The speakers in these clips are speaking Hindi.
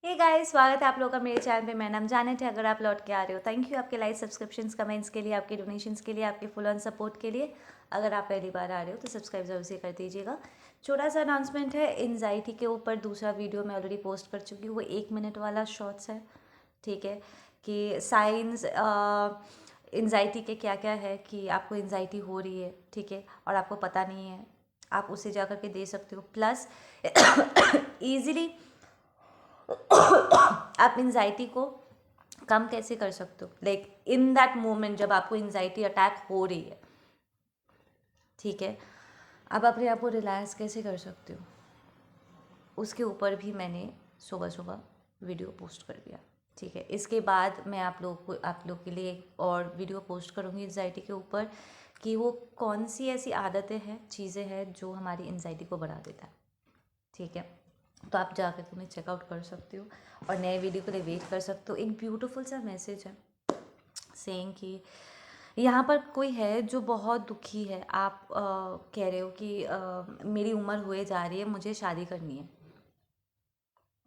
हे गाइस, स्वागत है आप लोगों का मेरे चैनल पे। मैं नाम जानेट है। अगर आप लौट के आ रहे हो, थैंक यू आपके लाइक, सब्सक्रिप्शंस, कमेंट्स के लिए, आपके डोनेशंस के लिए, आपके फुल ऑन सपोर्ट के लिए। अगर आप पहली बार आ रहे हो तो सब्सक्राइब जरूर से कर दीजिएगा। छोटा सा अनाउंसमेंट है, एंजाइटी के ऊपर दूसरा वीडियो मैं ऑलरेडी पोस्ट कर चुकी हूँ। वो 1 मिनट वाला शॉर्ट्स है, ठीक है, कि साइंस एंजाइटी के क्या क्या है, कि आपको एंजाइटी हो रही है, ठीक है, और आपको पता नहीं है, आप उसे जा करके दे सकते हो। प्लस ईजिली आप एंजाइटी को कम कैसे कर सकते हो, लाइक इन दैट मोमेंट जब आपको एंजाइटी अटैक हो रही है, ठीक है, आप अपने आप को रिलैक्स कैसे कर सकते हो, उसके ऊपर भी मैंने सुबह सुबह वीडियो पोस्ट कर दिया, ठीक है। इसके बाद मैं आप लोग के लिए एक और वीडियो पोस्ट करूँगी एंजाइटी के ऊपर, कि वो कौन सी ऐसी आदतें हैं, चीज़ें हैं जो हमारी एंजाइटी को बढ़ा देता है, ठीक है। तो आप जाकर के उन्हें चेकआउट कर सकते हो और नए वीडियो के लिए वेट कर सकते हो। एक ब्यूटीफुल सा मैसेज है सेइंग कि यहाँ पर कोई है जो बहुत दुखी है। आप कह रहे हो कि मेरी उम्र हुए जा रही है, मुझे शादी करनी है,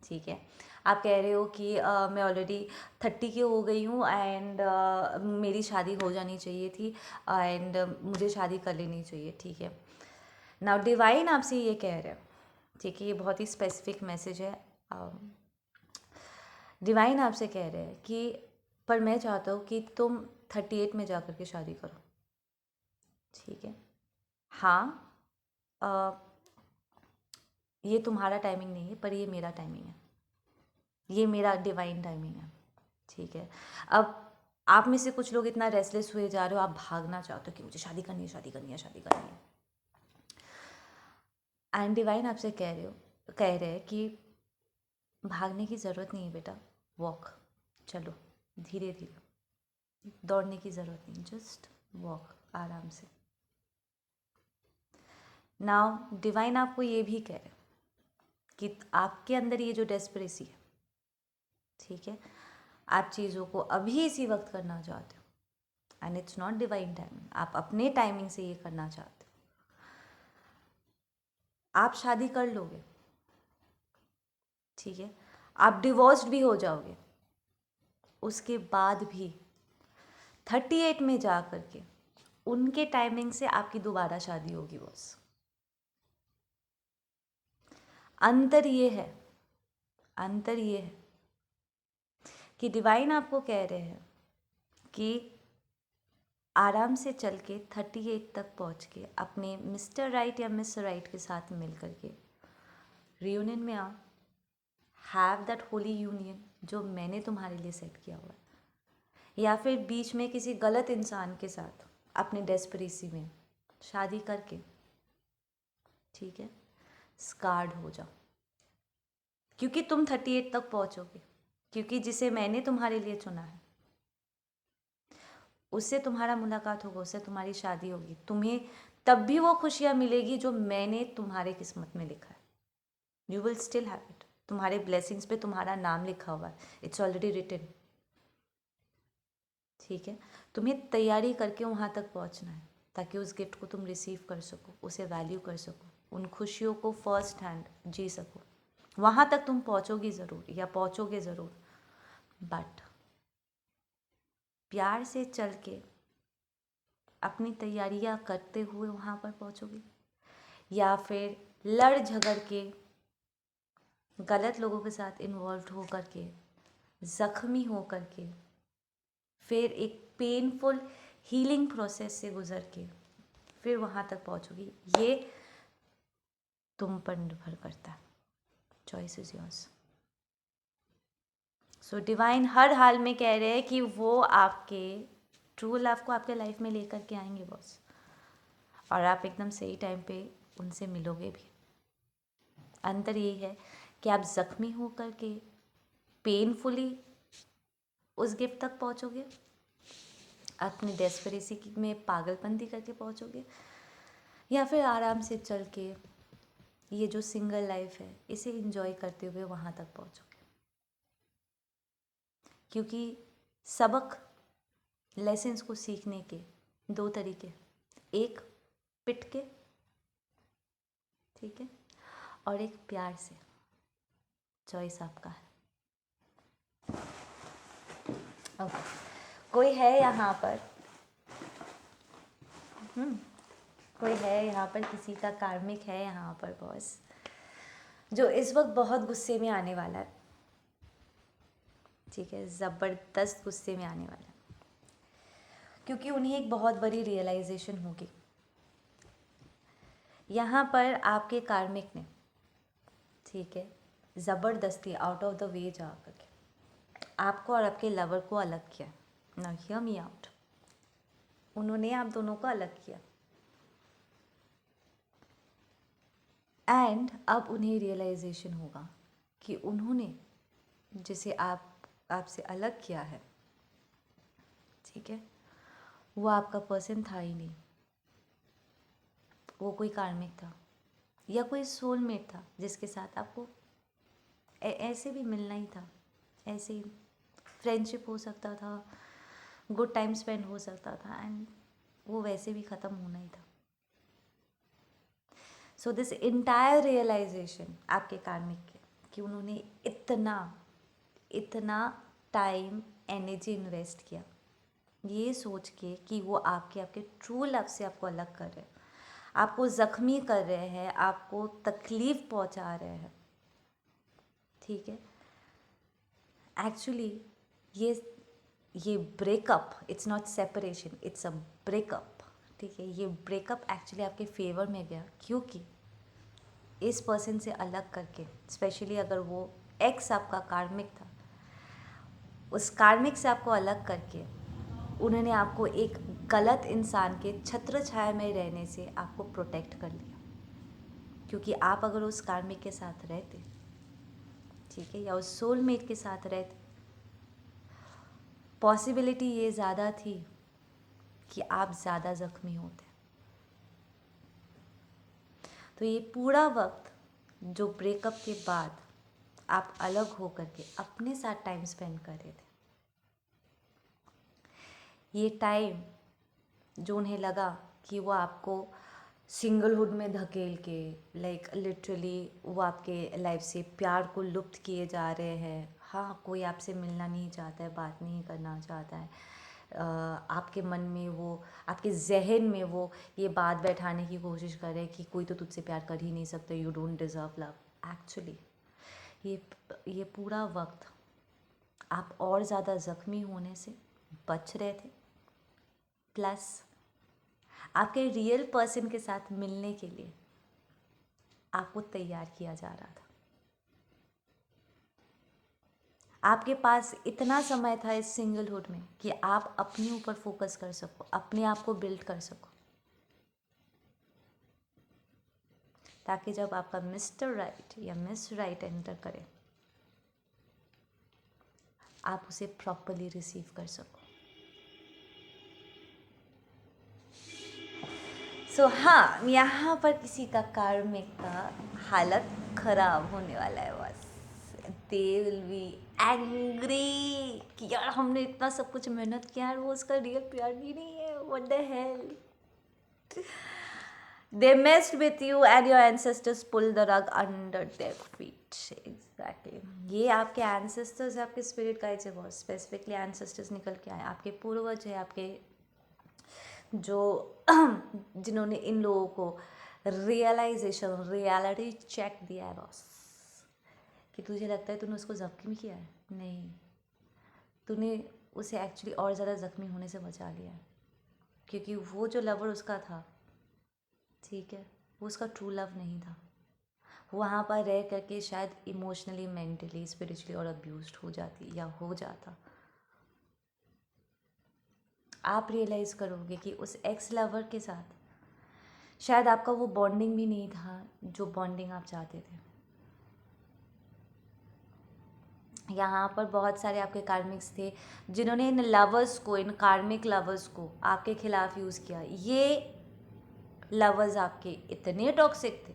ठीक है। आप कह रहे हो कि मैं ऑलरेडी 30 की हो गई हूँ एंड मेरी शादी हो जानी चाहिए थी एंड मुझे शादी कर लेनी चाहिए, ठीक है। नाउ डिवाइन आपसे ये कह रहे हैं, ठीक है, ये बहुत ही स्पेसिफिक मैसेज है। डिवाइन आपसे कह रहे हैं कि पर मैं चाहता हूँ कि तुम 38 में जाकर के शादी करो, ठीक है। हाँ, अ, ये तुम्हारा टाइमिंग नहीं है, पर ये मेरा टाइमिंग है, ये मेरा डिवाइन टाइमिंग है, ठीक है। अब आप में से कुछ लोग इतना रेस्टलेस हुए जा रहे हो, आप भागना चाहते हो कि मुझे शादी करनी है, शादी करनी है, शादी करनी है। एंड डिवाइन आपसे कह रहे हैं कि भागने की ज़रूरत नहीं है बेटा, वॉक, चलो धीरे धीरे, दौड़ने की ज़रूरत नहीं, जस्ट वॉक आराम से। नाउ डिवाइन आपको ये भी कह रहे कि आपके अंदर ये जो डेस्परेसी है, ठीक है, आप चीज़ों को अभी इसी वक्त करना चाहते हो and it's not divine timing, आप अपने टाइमिंग से ये करना चाहते हो। आप शादी कर लोगे, ठीक है, आप डिवोर्स्ड भी हो जाओगे, उसके बाद भी 38 में जा कर के उनके टाइमिंग से आपकी दोबारा शादी होगी बॉस। अंतर ये है, अंतर ये है कि डिवाइन आपको कह रहे हैं कि आराम से चल के 38 तक पहुंच के अपने मिस्टर राइट या मिस राइट के साथ मिल करके रियूनियन में आओ, हैव दैट होली यूनियन जो मैंने तुम्हारे लिए सेट किया हुआ है, या फिर बीच में किसी गलत इंसान के साथ अपने डेस्परेसी में शादी करके, ठीक है, स्कार्ड हो जाओ, क्योंकि तुम 38 तक पहुंचोगे, क्योंकि जिसे मैंने तुम्हारे लिए चुना है उससे तुम्हारा मुलाकात होगा, उससे तुम्हारी शादी होगी, तुम्हें तब भी वो खुशियाँ मिलेगी जो मैंने तुम्हारे किस्मत में लिखा है। You will still have it, तुम्हारे ब्लेसिंग्स पे तुम्हारा नाम लिखा हुआ है, इट्स ऑलरेडी रिटन, ठीक है। तुम्हें तैयारी करके वहाँ तक पहुँचना है ताकि उस गिफ्ट को तुम रिसीव कर सको, उसे वैल्यू कर सको, उन खुशियों को फर्स्ट हैंड जी सको। वहाँ तक तुम पहुँचोगी ज़रूर या पहुँचोगे ज़रूर, बट प्यार से चल के अपनी तैयारियां करते हुए वहाँ पर पहुँचोगे, या फिर लड़ झगड़ के गलत लोगों के साथ इन्वॉल्व हो करके ज़ख्मी हो करके फिर एक पेनफुल हीलिंग प्रोसेस से गुज़र के फिर वहाँ तक पहुँचोगी, ये तुम पर निर्भर करता है। Choice is yours. So divine हर हाल में कह रहे हैं कि वो आपके ट्रू लव को आपके लाइफ में लेकर के आएंगे बॉस, और आप एकदम सही टाइम पे उनसे मिलोगे भी। अंतर यही है कि आप ज़ख्मी हो करके पेनफुली उस गिफ्ट तक पहुंचोगे, अपनी डेस्परेसी में पागलपंती करके पहुंचोगे, या फिर आराम से चल के ये जो सिंगल लाइफ है इसे इंजॉय करते हुए वहाँ तक पहुंचोगे। क्योंकि सबक, लेसन्स को सीखने के दो तरीके, एक पिट के, ठीक है, और एक प्यार से। चॉइस आपका है। ओके, कोई है यहाँ पर? कोई है यहाँ पर? किसी का कार्मिक है यहाँ पर बॉस, जो इस वक्त बहुत गुस्से में आने वाला है? ठीक है, ज़बरदस्त गुस्से में आने वाला है, क्योंकि उन्हें एक बहुत बड़ी रियलाइजेशन होगी। यहाँ पर आपके कार्मिक ने, ठीक है, ज़बरदस्ती आउट ऑफ द वे जा करके आपको और आपके लवर को अलग किया। नाउ हियर मी आउट, उन्होंने आप दोनों को अलग किया एंड अब उन्हें रियलाइजेशन होगा कि उन्होंने जिसे आपसे अलग किया है, ठीक है, वो आपका पर्सन था ही नहीं, वो कोई कार्मिक था या कोई सोलमेट था जिसके साथ आपको ऐसे भी मिलना ही था, ऐसे ही फ्रेंडशिप हो सकता था, गुड टाइम स्पेंड हो सकता था एंड वो वैसे भी ख़त्म होना ही था। सो दिस इंटायर रियलाइजेशन आपके कार्मिक के, कि उन्होंने इतना टाइम एनर्जी इन्वेस्ट किया ये सोच के कि वो आपके ट्रू लव से आपको अलग कर रहे हैं, आपको ज़ख्मी कर रहे हैं, आपको तकलीफ़ पहुंचा रहे हैं, ठीक है। एक्चुअली ये breakup, it's not separation, it's a breakup, ठीक है। ये ब्रेकअप एक्चुअली आपके फेवर में गया, क्योंकि इस पर्सन से अलग करके, स्पेशली अगर वो एक्स आपका कार्मिक था, उस कार्मिक से आपको अलग करके उन्होंने आपको एक गलत इंसान के छत्र छाया में रहने से आपको प्रोटेक्ट कर लिया। क्योंकि आप अगर उस कार्मिक के साथ रहते, ठीक है, या उस सोलमेट के साथ रहते, पॉसिबिलिटी ये ज़्यादा थी कि आप ज़्यादा ज़ख्मी होते। तो ये पूरा वक्त जो ब्रेकअप के बाद आप अलग हो करके अपने साथ टाइम स्पेंड कर रहे थे, ये टाइम जो उन्हें लगा कि वो आपको सिंगलहुड में धकेल के, लाइक लिटरली वो आपके लाइफ से प्यार को लुप्त किए जा रहे हैं। हाँ, कोई आपसे मिलना नहीं चाहता है, बात नहीं करना चाहता है, आपके मन में वो, आपके जहन में वो ये बात बैठाने की कोशिश कर रहे हैं कि कोई तो तुझसे प्यार कर ही नहीं सकता, you don't deserve love. Actually ये पूरा वक्त आप और ज़्यादा ज़ख्मी होने से बच रहे थे, प्लस आपके रियल पर्सन के साथ मिलने के लिए आपको तैयार किया जा रहा था। आपके पास इतना समय था इस सिंगलहुड में कि आप अपने ऊपर फोकस कर सको, अपने आप को बिल्ड कर सको, ताकि जब आपका मिस्टर राइट या मिस राइट एंटर करे, आप उसे प्रॉपरली रिसीव कर सको। सो हाँ, यहाँ पर किसी का कार्मिक का हालत खराब होने वाला है बस। दे विल बी एंग्री कि यार हमने इतना सब कुछ मेहनत किया है, वो उसका रियल प्यार भी नहीं है, what the hell. They messed with you and your ancestors pulled the rug under their feet. Exactly. ये आपके ancestors, आपके spirit guides है, बहुत specifically ancestors निकल के आए, आपके पूर्वज है, आपके जो जिन्होंने इन लोगों को रियलिटी चेक दिया है बॉस, कि तुझे लगता है तूने उसको ज़ख्मी किया है, नहीं, तूने उसे एक्चुअली और ज़्यादा ज़ख्मी होने से बचा लिया है, क्योंकि वो जो लवर उसका था, ठीक है, वो उसका ट्रू लव नहीं था। वहाँ पर रह करके शायद इमोशनली, मेंटली, स्पिरिचुअली और अब्यूज्ड हो जाती या हो जाता। आप रियलाइज़ करोगे कि उस एक्स लवर के साथ शायद आपका वो बॉन्डिंग भी नहीं था जो बॉन्डिंग आप चाहते थे। यहाँ पर बहुत सारे आपके कार्मिक्स थे जिन्होंने इन लवर्स को, इन कार्मिक लवर्स को आपके खिलाफ यूज़ किया। ये लवर्स आपके इतने टॉक्सिक थे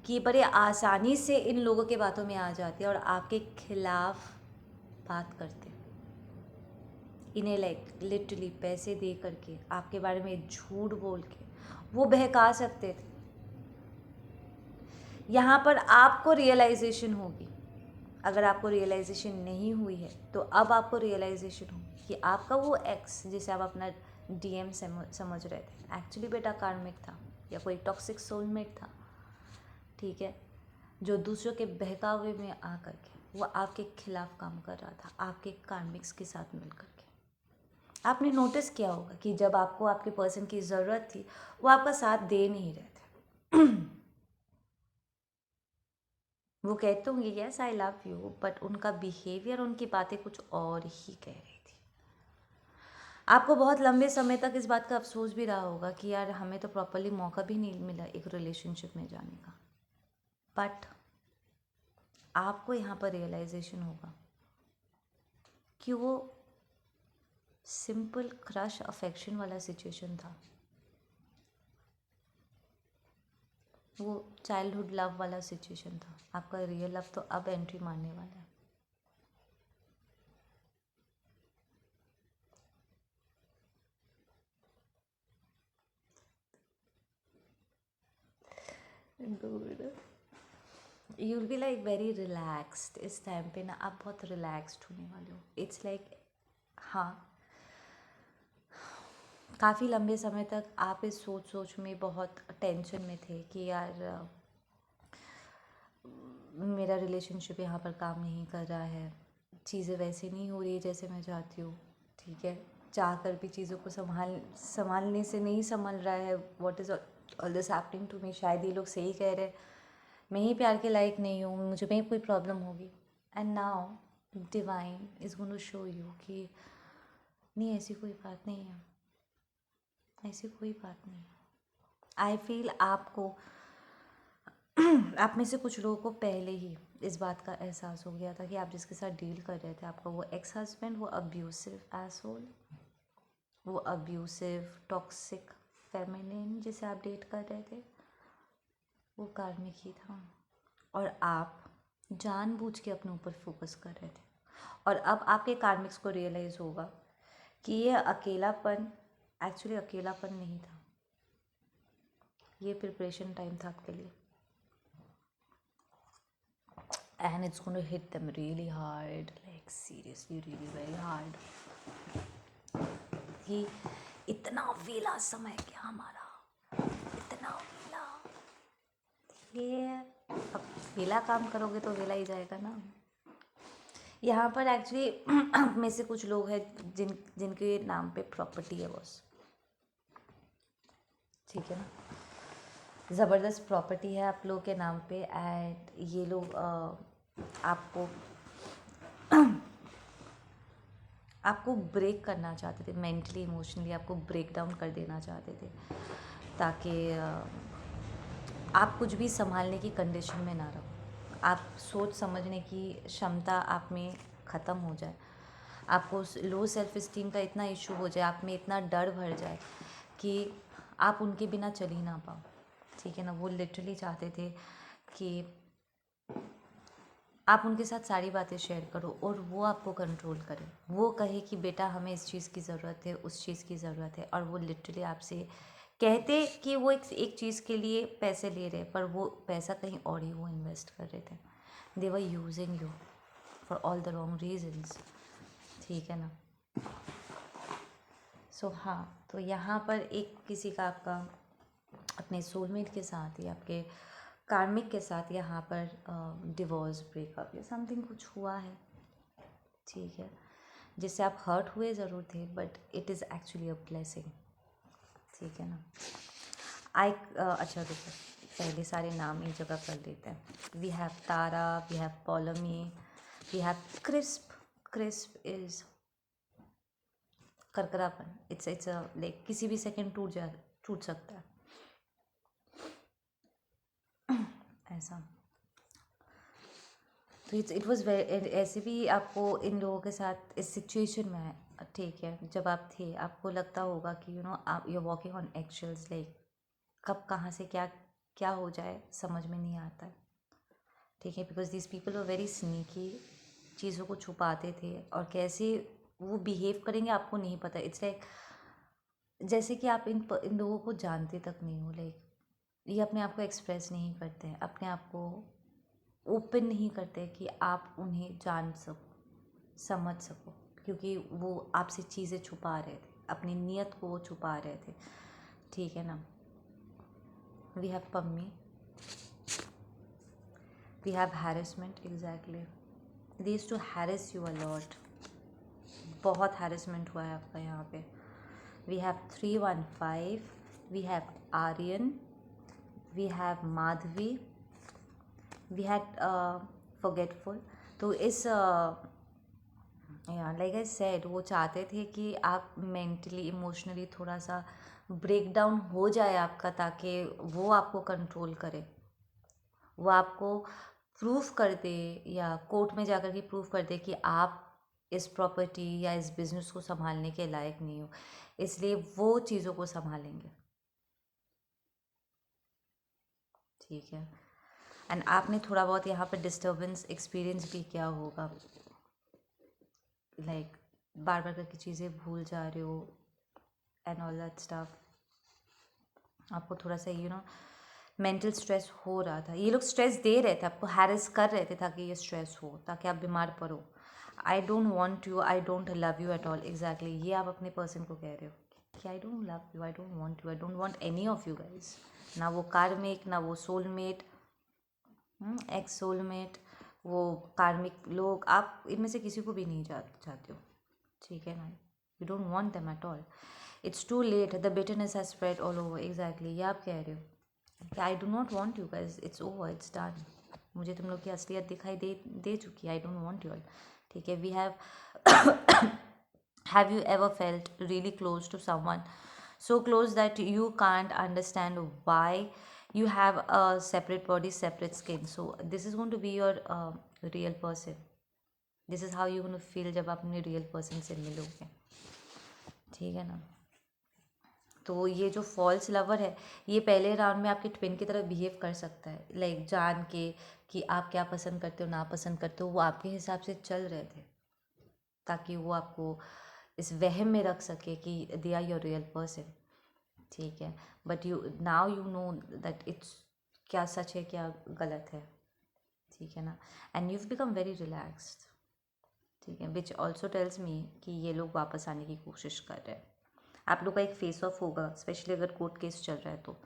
कि बड़े आसानी से इन लोगों के बातों में आ जाते और आपके खिलाफ बात करते। इन्हें लाइक लिटरली पैसे दे करके, आपके बारे में झूठ बोल के वो बहका सकते थे। यहाँ पर आपको रियलाइजेशन होगी अगर आपको रियलाइजेशन नहीं हुई है तो अब आपको रियलाइजेशन हो कि आपका वो एक्स जिसे आप अपना डीएम समझ रहे थे एक्चुअली बेटा कार्मिक था या कोई टॉक्सिक सोलमेट था, ठीक है, जो दूसरों के बहकावे में आकर के वो आपके खिलाफ काम कर रहा था, आपके कार्मिक्स के साथ मिलकर के। आपने नोटिस किया होगा कि जब आपको आपके पर्सन की ज़रूरत थी वो आपका साथ दे नहीं रहे थे। वो कहते होंगे yes I love you, but उनका बिहेवियर, उनकी बातें कुछ और ही कह रही थी। आपको बहुत लंबे समय तक इस बात का अफसोस भी रहा होगा कि यार हमें तो प्रॉपरली मौका भी नहीं मिला एक रिलेशनशिप में जाने का। बट आपको यहाँ पर रियलाइजेशन होगा कि वो सिंपल क्रश अफेक्शन वाला सिचुएशन था, वो चाइल्डहुड लव वाला सिचुएशन था। आपका रियल लव तो अब एंट्री मारने वाला है। You will be like very relaxed. इस टाइम पे ना आप बहुत रिलैक्स्ड होने वाले हो। इट्स लाइक हाँ, काफ़ी लंबे समय तक आप इस सोच में बहुत टेंशन में थे कि यार मेरा रिलेशनशिप यहाँ पर काम नहीं कर रहा है, चीज़ें वैसे नहीं हो रही जैसे मैं चाहती हूँ, ठीक है, चाह कर भी चीज़ों को संभालने से नहीं संभल रहा है। What is all this happening to me? शायद ये लोग सही कह रहे हैं, मैं ही प्यार के लायक नहीं हूँ, मुझे में कोई प्रॉब्लम होगी। And now divine is going to show you कि नहीं, ऐसी कोई बात नहीं है, ऐसी कोई बात नहीं है। आई फील आपको आप में से कुछ लोगों को पहले ही इस बात का एहसास हो गया था कि आप जिसके साथ डील कर रहे थे, आपका वो एक्स हस्बैंड, वो अब्यूसिव एसोल, वो अब्यूसिव टॉक्सिक फेमिनिन जिसे आप डेट कर रहे थे, वो कार्मिक ही था। और आप जानबूझ के अपने ऊपर फोकस कर रहे थे। और अब आपके कार्मिक्स को रियलाइज़ होगा कि ये अकेलापन एक्चुअली अकेलापन नहीं था, ये प्रिपरेशन टाइम था आपके लिए। And it's going to hit them really hard, like seriously really very hard. कि इतना वेला समय क्या हमारा, इतना वेला, ये अब वेला काम करोगे तो वेला ही जाएगा ना। यहाँ पर एक्चुअली में से कुछ लोग हैं जिनके नाम पे प्रॉपर्टी है बॉस, ठीक है ना, ज़बरदस्त प्रॉपर्टी है आप लोगों के नाम पे। एंड ये लोग आपको ब्रेक करना चाहते थे, मेंटली इमोशनली आपको ब्रेक डाउन कर देना चाहते थे, ताकि आप कुछ भी संभालने की कंडीशन में ना रहो, आप सोच समझने की क्षमता आप में ख़त्म हो जाए, आपको लो सेल्फ इस्टीम का इतना इशू हो जाए, आप में इतना डर भर जाए कि आप उनके बिना चल ही ना पाओ, ठीक है ना। वो लिटरली चाहते थे कि आप उनके साथ सारी बातें शेयर करो और वो आपको कंट्रोल करे, वो कहे कि बेटा हमें इस चीज़ की ज़रूरत है, उस चीज़ की ज़रूरत है, और वो लिटरली आपसे कहते कि वो एक चीज़ के लिए पैसे ले रहे, पर वो पैसा कहीं और ही वो इन्वेस्ट कर रहे थे। They were using you for all the wrong reasons, ठीक है ना। सो हाँ, तो यहाँ पर एक किसी का आपका अपने सोलमेट के साथ या आपके कार्मिक के साथ यहाँ पर डिवोर्स, ब्रेकअप या समथिंग कुछ हुआ है, ठीक है, जिससे आप हर्ट हुए ज़रूर थे, but it is actually a blessing, ठीक है ना। अच्छा रुको, पहले सारे नाम एक जगह कर लेते हैं। We have Tara, we have Paulami, we have crisp. Crisp is करकरापन, इट्स लाइक किसी भी सेकंड टूट सकता है, ऐसा। तो इट वॉज वेरी, ऐसे भी आपको इन लोगों के साथ इस सिचुएशन में, ठीक है, जब आप थे आपको लगता होगा कि आप you are walking on eggshells, like कब कहाँ से क्या क्या हो जाए समझ में नहीं आता है, ठीक है, because this people were very sneaky, चीज़ों को छुपाते थे और कैसे वो बिहेव करेंगे आपको नहीं पता। इट्स लाइक जैसे कि आप इन लोगों को जानते तक नहीं हो, लाइक ये अपने आप को एक्सप्रेस नहीं करते हैं, अपने आप को ओपन नहीं करते कि आप उन्हें जान सको, समझ सको, क्योंकि वो आपसे चीज़ें छुपा रहे थे, अपनी नीयत को वो छुपा रहे थे, ठीक है ना। We have Pammi, we have harassment, exactly they used to harass you a lot, बहुत हैरेसमेंट हुआ है आपका यहाँ पे। We have 315, we have Aryan, we have Madhavi, we had forgetful. तो इस लाइक आई सेड, वो चाहते थे कि आप मेंटली इमोशनली थोड़ा सा ब्रेक डाउन हो जाए आपका, ताकि वो आपको कंट्रोल करे, वो आपको प्रूफ कर दे या कोर्ट में जाकर के प्रूफ कर दे कि आप इस प्रॉपर्टी या इस बिज़नेस को संभालने के लायक नहीं हो, इसलिए वो चीज़ों को संभालेंगे, ठीक है। एंड आपने थोड़ा बहुत यहाँ पर डिस्टर्बेंस एक्सपीरियंस भी किया होगा, लाइक बार बार करके चीज़ें भूल जा रहे हो एंड ऑल दैट स्टफ। आपको थोड़ा सा मेंटल स्ट्रेस हो रहा था, ये लोग स्ट्रेस दे रहे थे आपको, हैरेस कर रहे थे ताकि ये स्ट्रेस हो, ताकि आप बीमार पड़ो। आई don't want you, I don't love you at all, exactly ये आप अपने पर्सन को कह रहे हो कि I don't love you, I don't want you, I don't want any of you guys, ना वो कार्मिक, ना वो सोलमेट, एक्स सोलमेट, वो कार्मिक लोग, आप इनमें से किसी को भी नहीं चाहते हो, ठीक है ना। You don't want them at all, it's too late, the bitterness has spread all over, exactly ये आप कह रहे हो कि I do not want you guys, it's over, it's done, मुझे तुम लोग की असलियत दिखाई दे चुकी है, I don't want you all, ठीक है। We have you ever felt really close to someone, so close that you can't understand why you have a separate body, separate skin, so this is going to be your real person, this is how you're going to feel जब आप अपने real person से मिलोगे, ठीक है ना। तो ये जो फॉल्स लवर है, ये पहले राउंड में आपके ट्विन की तरह बिहेव कर सकता है, लाइक जान के कि आप क्या पसंद करते हो, ना पसंद करते हो, वो आपके हिसाब से चल रहे थे ताकि वो आपको इस वहम में रख सके कि they are your real person, ठीक है। But you now you know that it's क्या सच है क्या गलत है, ठीक है ना। And you become very relaxed, ठीक है, विच ऑल्सो टेल्स मी कि ये लोग वापस आने की कोशिश कर रहे हैं। आप लोग का एक फेस ऑफ होगा, स्पेशली अगर कोर्ट केस चल रहा है तो।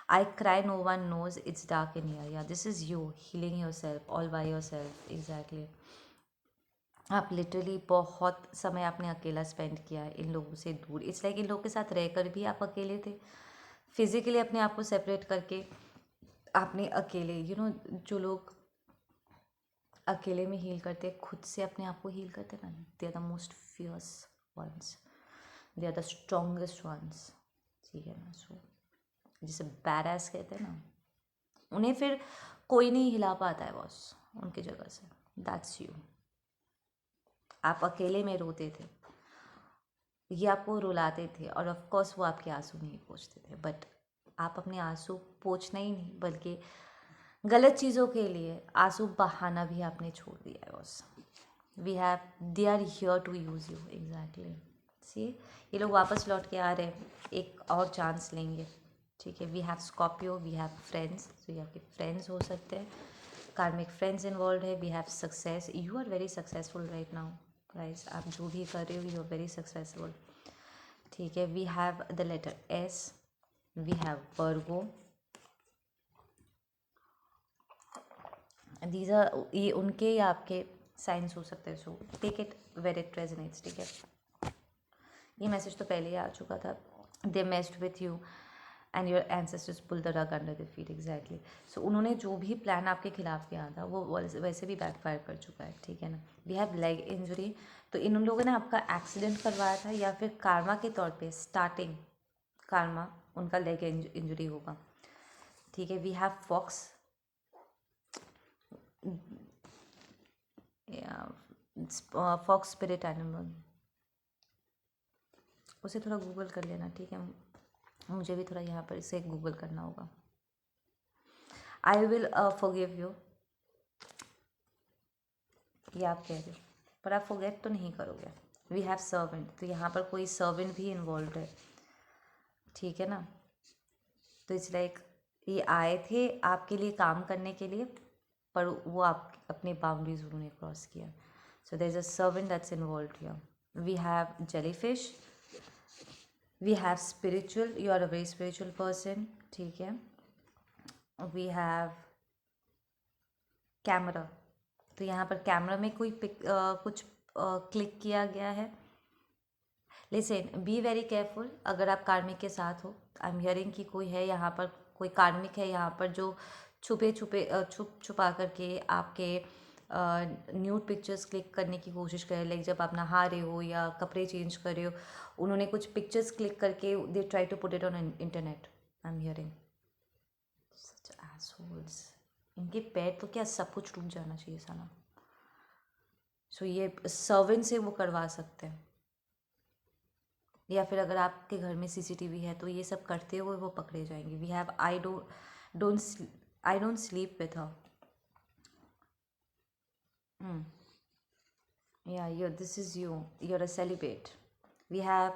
I cry no one knows it's dark in here, या this is you healing yourself all by yourself, exactly. आप लिटरली बहुत समय आपने अकेला स्पेंड किया है इन लोगों से दूर, इट्स लाइक इन लोगों के साथ रहकर भी आप अकेले थे, फिजिकली अपने आप को सेपरेट करके आपने अकेले जो लोग अकेले में हील करते, खुद से अपने आप को हील करते ना, they are the most fierce ones, they are the strongest ones, ठीक है ना। सो जिसे बैडएस कहते हैं ना, उन्हें फिर कोई नहीं हिला पाता है बॉस उनकी जगह से, दैट्स यू। आप अकेले में रोते थे, ये आपको रुलाते थे, और ऑफ कोर्स वो आपके आंसू नहीं पोंछते थे, बट आप अपने आंसू पोंछना ही नहीं बल्कि गलत चीज़ों के लिए आंसू बहाना भी आपने छोड़ दिया है boss. We have, they are here to use you, exactly. See, ये लोग वापस लौट के आ रहे हैं, एक और चांस लेंगे, ठीक है। We have Scorpio, we have friends, तो ये आपके फ्रेंड्स हो सकते हैं, कार्मिक फ्रेंड्स इन्वॉल्व है। We have success, you are very successful right now guys, आप जो भी कर रहे हो यू आर वेरी सक्सेसफुल, ठीक है। We have the letter S, we have Virgo, these are, ये उनके या आपके साइंस हो सकते हैं, so take it where it resonates, ठीक है। ये मैसेज तो पहले ही आ चुका था, they messed with you and your ancestors pull the rug under the feet, exactly. So उन्होंने जो भी प्लान आपके खिलाफ किया था वो वैसे भी बैकफायर कर चुका है, ठीक है ना। वी हैव लेग इंजरी, तो इन लोगों ने आपका एक्सीडेंट करवाया था या फिर कार्मा के तौर पे स्टार्टिंग कार्मा उनका लेग इंजरी होगा, ठीक है। We have fox, fox spirit animal, उसे थोड़ा गूगल कर लेना, ठीक है। मुझे भी थोड़ा यहाँ पर इसे गूगल करना होगा। आई विल फॉरगिव यू, ये आप कह रहे हो, पर आप फॉरगेट तो नहीं करोगे। वी हैव सर्वेंट, तो यहाँ पर कोई सर्वेंट भी इन्वॉल्व है, ठीक है ना। तो इट्स लाइक ये आए थे आपके लिए काम करने के लिए, पर वो आप अपनी बाउंड्रीज उन्होंने क्रॉस किया. So there is a servant that's involve here. We have jellyfish, we have spiritual, you are a very spiritual person. ठीक है. We have camera. तो यहाँ पर कैमरा में कोई कुछ क्लिक किया गया है. Listen, be very careful. अगर आप कार्मिक के साथ हो, आई एम हियरिंग कि कोई है यहाँ पर, कोई कार्मिक है यहाँ पर जो छुपा करके आपके न्यूड पिक्चर्स क्लिक करने की कोशिश करे. लाइक जब आप नहा रहे हो या कपड़े चेंज कर रहे हो, उन्होंने कुछ पिक्चर्स क्लिक करके they try to put it on internet. I am hearing such assholes. इनके पैर तो क्या सब कुछ टूट जाना चाहिए साला. सो ये सर्वेंट से वो करवा सकते हैं, या फिर अगर आपके घर में सीसीटीवी है तो ये सब करते हुए वो पकड़े जाएंगे. We have I don't sleep with her. Yeah, this is you. You're a celibate. We have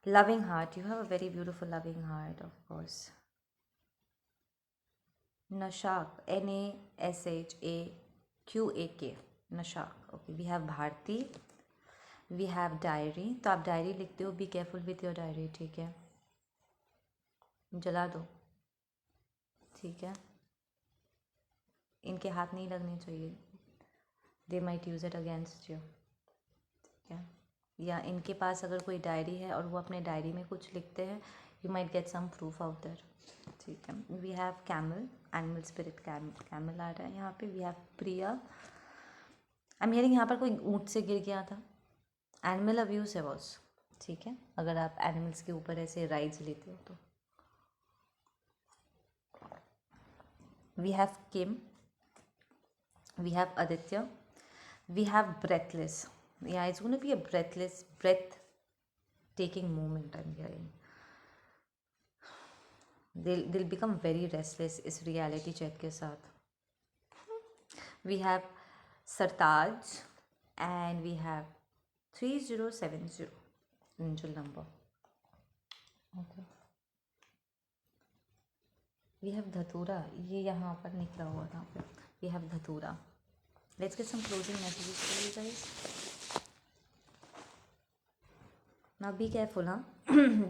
loving heart. You have a very beautiful loving heart, of course. Nashak, NASHAQAK. Nashak. Okay, we have Bharti. We have diary. तो आप डायरी लिखते हो. Be careful with your diary. ठीक है. जला दो. ठीक है. इनके हाथ नहीं लगने चाहिए. They might use it against you. ठीक है. या इनके पास अगर कोई डायरी है और वो अपने डायरी में कुछ लिखते हैं, you might get some proof out there. ठीक है. We have camel, animal spirit. Camel आ रहा है यहाँ पे. We have Priya. I am hearing यहाँ पर कोई ऊँट से गिर गया था. एनिमल अब्यूज़ है बॉस. ठीक है. अगर आप एनिमल्स के ऊपर ऐसे राइड्स लेते हो तो. We have Kim. We have Aditya. We have breathless. Yeah, it's going to be a breath-taking moment, I'm hearing. They'll become very restless इस reality check के साथ. We have Sartaj and we have 3070 angel number. Okay. We have Dhatura. ये यहाँ पर निकला हुआ था. We have Dhatura. Let's get some closing messages for you guys. ना बी केयरफुल. हाँ,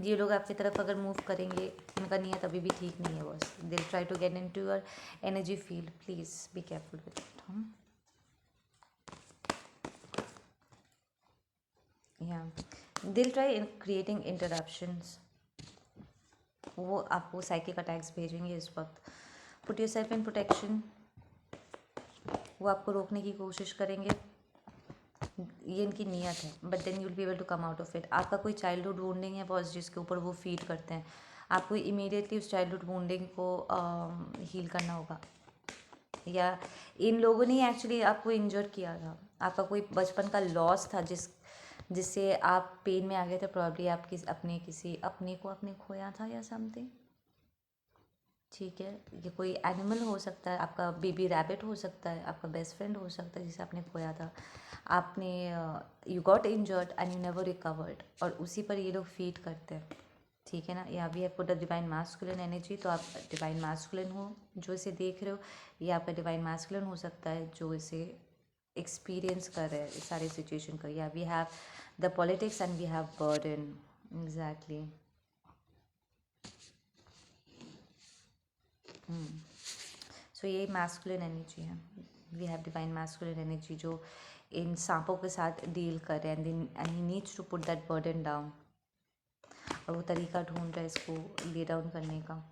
ये लोग आपकी तरफ अगर मूव करेंगे, इनका नियत अभी भी ठीक नहीं है boss. They try to get into your energy field. Please be careful with it. या दे ट्राई क्रिएटिंग इंटरप्शंस. वो आपको साइकिक अटैक्स भेजेंगे इस वक्त. Put your self in protection. वो आपको रोकने की कोशिश करेंगे. ये इनकी नीयत है. But then you will be able to come out of it. आपका कोई चाइल्डहुड वुंडिंग है बॉस जिसके ऊपर वो फीड करते हैं. आपको इमीडिएटली उस चाइल्डहुड वुंडिंग को हील करना होगा. या इन लोगों ने एक्चुअली आपको इंजर किया था. आपका कोई बचपन का लॉस था जिससे आप पेन में आ गए थे. प्रॉब्ली आप अपने को खोया था या समथिंग. ठीक है. ये कोई एनिमल हो सकता है. आपका बेबी रैबिट हो सकता है. आपका बेस्ट फ्रेंड हो सकता है जिसे आपने खोया था. आपने you got injured and you never recovered. और उसी पर ये लोग फीड करते हैं. ठीक है ना. या we have put the divine masculine energy. तो आप डिवाइन मैस्कुलिन हो जो इसे देख रहे हो. या आपका डिवाइन मैस्कुलिन हो सकता है जो इसे एक्सपीरियंस कर रहे हैं इस सारे सिचुएशन का. या we have the politics and we have burden. Exactly. So ये मैस्कुलिन एनर्जी है. We have divine masculine energy जो इन सांपों के साथ डील कर रहे हैं. And he needs to put that burden down. और वो तरीका ढूंढ रहा है इसको ले डाउन करने का.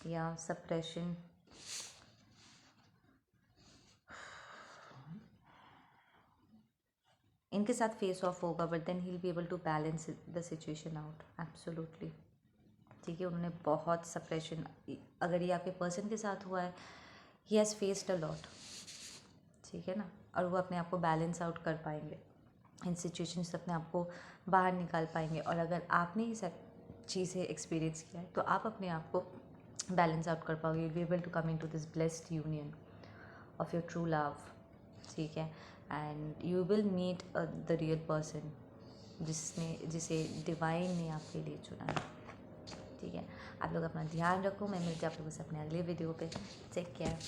या सप्रेशन. इनके साथ फेस ऑफ होगा. But then he will be able to balance the situation out. Absolutely. ठीक है. उन्होंने बहुत सप्रेशन, अगर ये आपके पर्सन के साथ हुआ है, he has faced a lot. ठीक है ना. और वो अपने आप को बैलेंस आउट कर पाएंगे इन सिचुएशन से. अपने आप को बाहर निकाल पाएंगे. और अगर आपने ये सब चीज़ें एक्सपीरियंस किया है तो आप अपने आप को बैलेंस आउट कर पाओगे. You will be able to come in to this blessed union of your true love. ठीक है. And you will meet the real person जिसे डिवाइन ने आपके लिए चुना है. ठीक है. आप लोग अपना ध्यान रखो. मैं मिलती हूँ आप लोगों से अपने अगले वीडियो पे. Take care.